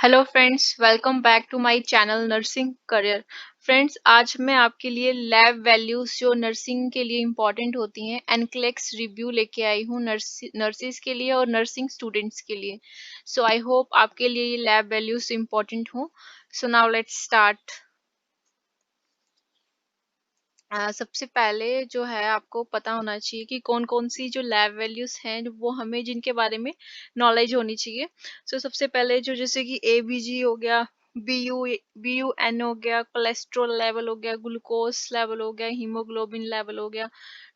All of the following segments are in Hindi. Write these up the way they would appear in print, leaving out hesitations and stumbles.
Hello friends, welcome back to my channel nursing career. Friends, आज मैं आपके लिए लैब वैल्यूज जो नर्सिंग के लिए इम्पोर्टेंट होती हैं एनक्लेक्स रिव्यू लेके आई हूँ नर्सिस के लिए और नर्सिंग स्टूडेंट्स के लिए। सो आई होप आपके लिए ये लैब वैल्यूज इम्पोर्टेंट हो। So now let's start. सबसे पहले जो है आपको पता होना चाहिए कि कौन कौन सी जो लैब वैल्यूज हैं वो हमें जिनके बारे में नॉलेज होनी चाहिए। सबसे पहले जो जैसे कि एबीजी हो गया, बी यू एन हो गया, कोलेस्ट्रॉल लेवल हो गया, ग्लूकोज लेवल हो गया, हीमोग्लोबिन लेवल हो गया,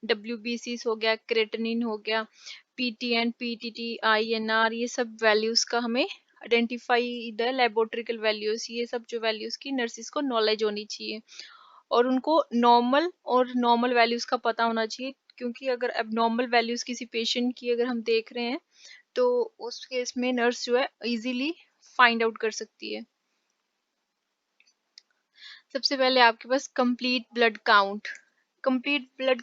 डब्ल्यूबीसी हो गया, क्रेटनिन हो गया, पीटीएन, पीटीटी, आईएनआर, ये सब वैल्यूज का हमें आइडेंटिफाई द लेबोरेटरिकल वैल्यूज, ये सब जो वैल्यूज की नर्सिस को नॉलेज होनी चाहिए और उनको नॉर्मल वैल्यूज का पता होना चाहिए, क्योंकि अगर एबनॉर्मल वैल्यूज किसी पेशेंट की अगर हम देख रहे हैं तो उस केस में नर्स जो है इजीली फाइंड आउट कर सकती है। सबसे पहले आपके पास कंप्लीट ब्लड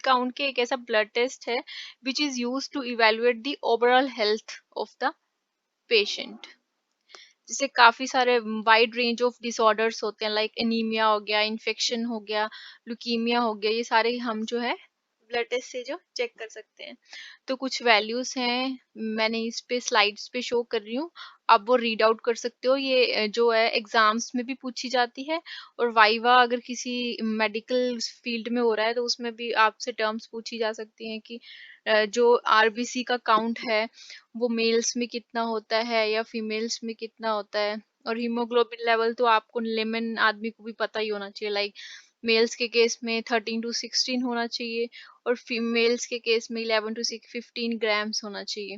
काउंट के एक ऐसा ब्लड टेस्ट है which is use to evaluate the overall health of the patient. जैसे काफी सारे वाइड रेंज ऑफ डिसऑर्डर्स होते हैं, लाइक एनीमिया हो गया, इन्फेक्शन हो गया, लुकीमिया हो गया, ये सारे हम जो है ब्लड टेस्ट से जो चेक कर सकते हैं। तो कुछ वैल्यूज हैं, मैंने इस पे स्लाइड्स पे शो कर रही हूँ, आप वो रीड आउट कर सकते हो। ये जो है एग्जाम्स में भी पूछी जाती है और वाइवा अगर किसी मेडिकल फील्ड में हो रहा है तो उसमें भी आपसे टर्म्स पूछी जा सकती हैं कि जो आरबीसी का काउंट है वो मेल्स में कितना होता है या फीमेल्स में कितना होता है। और हीमोग्लोबिन लेवल तो आपको लेमन आदमी को भी पता ही होना चाहिए, लाइक मेल्स के केस में 13 to 16 होना चाहिए और फीमेल्स के केस में 11 to 15 ग्राम्स होना चाहिए।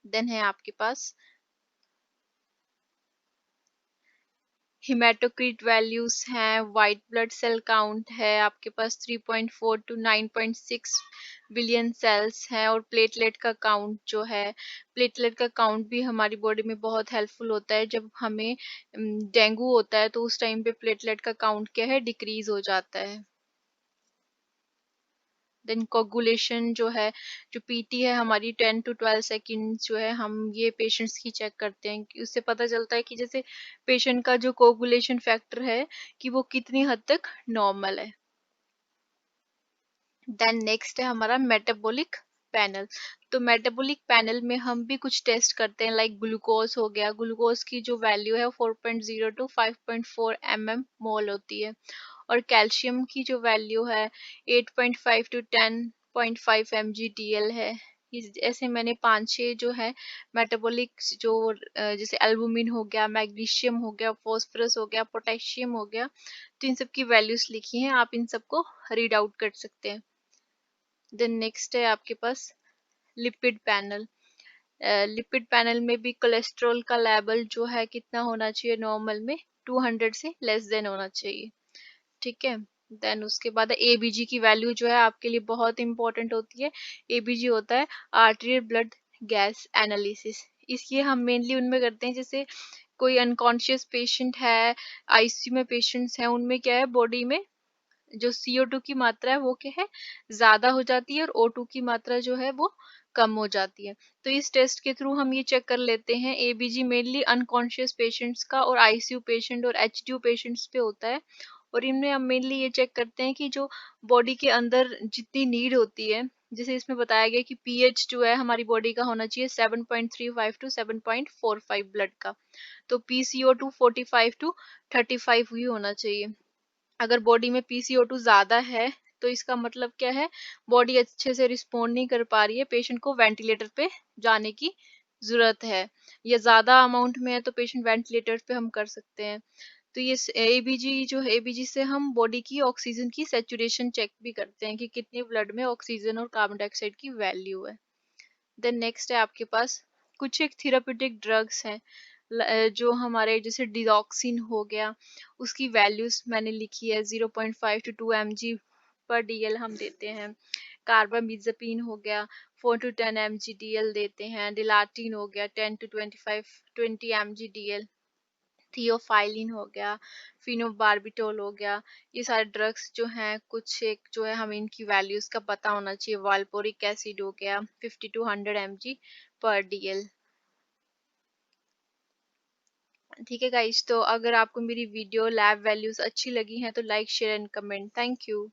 देन है आपके पास हिमेटोक्रिट वैल्यूज हैं, वाइट ब्लड सेल काउंट है आपके पास 3.4 to 9.6 बिलियन सेल्स हैं, और प्लेटलेट का काउंट जो है, प्लेटलेट का काउंट भी हमारी बॉडी में बहुत हेल्पफुल होता है। जब हमें डेंगू होता है तो उस टाइम पे प्लेटलेट का काउंट क्या है, डिक्रीज हो जाता है। देन कोगुलेशन जो है, जो पीटी है हमारी 10 to 12 सेकेंड जो है, हम ये पेशेंट्स की चेक करते हैं कि उससे पता चलता है कि जैसे पेशेंट का जो कोगुलेशन फैक्टर है कि वो कितनी हद तक नॉर्मल है। देन नेक्स्ट है हमारा मेटाबॉलिक पैनल। तो मेटाबॉलिक पैनल में हम भी कुछ टेस्ट करते हैं, लाइक ग्लूकोज हो गया, ग्लूकोज की जो वैल्यू है 4.0 to 5.4 mmol होती है, और कैल्शियम की जो वैल्यू है 8.5 to 10.5 mgdl है। ऐसे मैंने 5-6 जो है मेटाबॉलिक जो जैसे एल्बुमिन हो गया, मैग्नीशियम हो गया, फॉस्फोरस हो गया, पोटेशियम हो गया, तो इन सब की वैल्यूज लिखी हैं, आप इन सबको रीड आउट कर सकते हैं। देन नेक्स्ट है आपके पास लिपिड पैनल। लिपिड पैनल में भी कोलेस्ट्रॉल का लेवल जो है कितना होना चाहिए, नॉर्मल में 200 से लेस देन होना चाहिए। ठीक है। देन उसके बाद एबीजी की वैल्यू जो है आपके लिए बहुत इंपॉर्टेंट होती है। एबीजी होता है आर्टेरियल ब्लड गैस एनालिसिस। इसलिए हम मेनली उनमें करते हैं, जैसे कोई अनकॉन्शियस पेशेंट है, आईसीयू में पेशेंट्स हैं, उनमें क्या है बॉडी में जो CO2 की मात्रा है वो क्या है, ज्यादा हो जाती है, और O2 की मात्रा जो है वो कम हो जाती है। तो इस टेस्ट के थ्रू हम ये चेक कर लेते हैं। एबीजी मेनली अनकॉन्शियस पेशेंट्स का और आईसीयू पेशेंट और एचडीयू पेशेंट्स पे होता है, और इनमें हम मेनली ये चेक करते हैं कि जो बॉडी के अंदर जितनी नीड होती है, जैसे इसमें बताया गया कि पीएच जो है हमारी बॉडी का होना चाहिए 7.35 to 7.45 ब्लड का, तो PCO2 45 to 35 ही होना चाहिए। अगर बॉडी में PCO2 ज्यादा है तो इसका मतलब क्या है, बॉडी अच्छे से रिस्पॉन्ड नहीं कर पा रही है, पेशेंट को वेंटिलेटर पे जाने की जरूरत है, या ज्यादा अमाउंट में है तो पेशेंट वेंटिलेटर पे हम कर सकते हैं। तो ये एबीजी जो है, एबीजी से हम बॉडी की ऑक्सीजन की सेचुरेशन चेक भी करते हैं कि कितनी ब्लड में ऑक्सीजन और कार्बन डाइऑक्साइड की वैल्यू है। देन नेक्स्ट है आपके पास कुछ एक थेराप्यूटिक ड्रग्स हैं, जो हमारे जैसे डिडॉक्सिन हो गया, उसकी वैल्यूज मैंने लिखी है 0.5 to 2 mg/dl हम देते हैं। कार्बामिजपिन हो गया 4 to 10 mg/dl देते हैं। डिलाटिन हो गया 10 to 20 mg/dl। थियोफाइलिन हो गया, फिनोबार्बिटोल हो गया, ये सारे ड्रग्स जो हैं, कुछ एक जो है हमें इनकी वैल्यूज का पता होना चाहिए। वाल्पोरिक एसिड हो गया 50 to 100 mg/dl। ठीक है गाइस, तो अगर आपको मेरी वीडियो लैब वैल्यूज अच्छी लगी हैं तो like share and comment. Thank you.